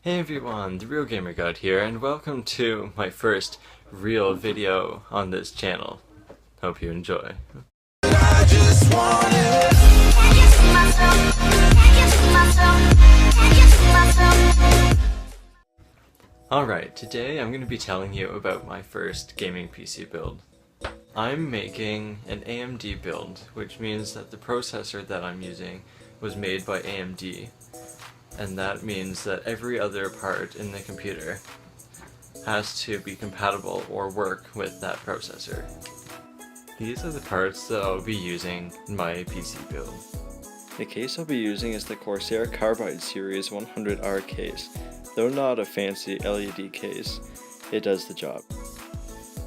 Hey everyone, the Real Gamer God here, and welcome to my first real video on this channel. Hope you enjoy. Alright, today I'm going to be telling you about my first gaming PC build. I'm making an AMD build, which means that the processor that I'm using was made by AMD. And that means that every other part in the computer has to be compatible or work with that processor. These are the parts that I'll be using in my PC build. The case I'll be using is the CORSAIR CARBIDE Series 100R case. Though not a fancy LED case, it does the job.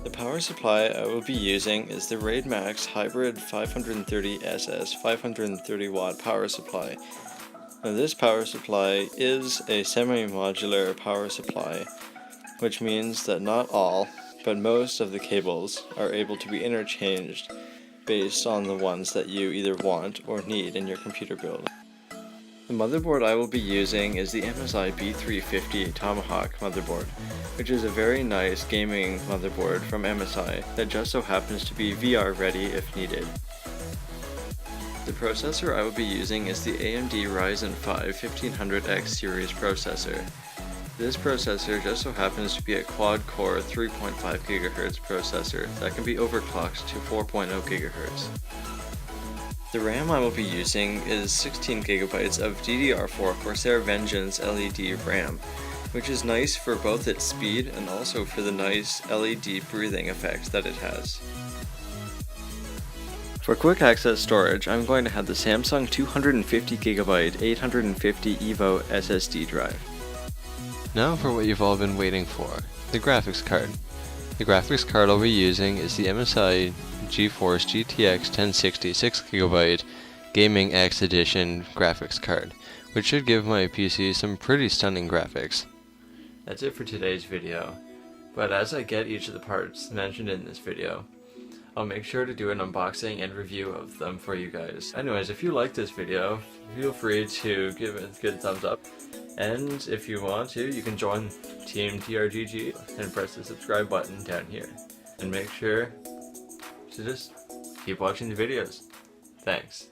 The power supply I will be using is the RAIDMAX Hybrid 530SS 530 watt power supply. Now, this power supply is a semi-modular power supply, which means that not all, but most of the cables are able to be interchanged based on the ones that you either want or need in your computer build. The motherboard I will be using is the MSI B350 Tomahawk motherboard, which is a very nice gaming motherboard from MSI that just so happens to be VR ready if needed. The processor I will be using is the AMD Ryzen 5 1500X series processor. This processor just so happens to be a quad-core 3.5 GHz processor that can be overclocked to 4.0 GHz. The RAM I will be using is 16 GB of DDR4 CORSAIR Vengeance LED RAM, which is nice for both its speed and also for the nice LED breathing effect that it has. For quick access storage, I'm going to have the Samsung 250GB 850 EVO SSD drive. Now for what you've all been waiting for, the graphics card. The graphics card I'll be using is the MSI GeForce GTX 1060 6GB Gaming X Edition graphics card, which should give my PC some pretty stunning graphics. That's it for today's video, but as I get each of the parts mentioned in this video, I'll make sure to do an unboxing and review of them for you guys. Anyways, if you like this video, feel free to give it a good thumbs up. And if you want to, you can join Team TRGG and press the subscribe button down here. And make sure to just keep watching the videos. Thanks.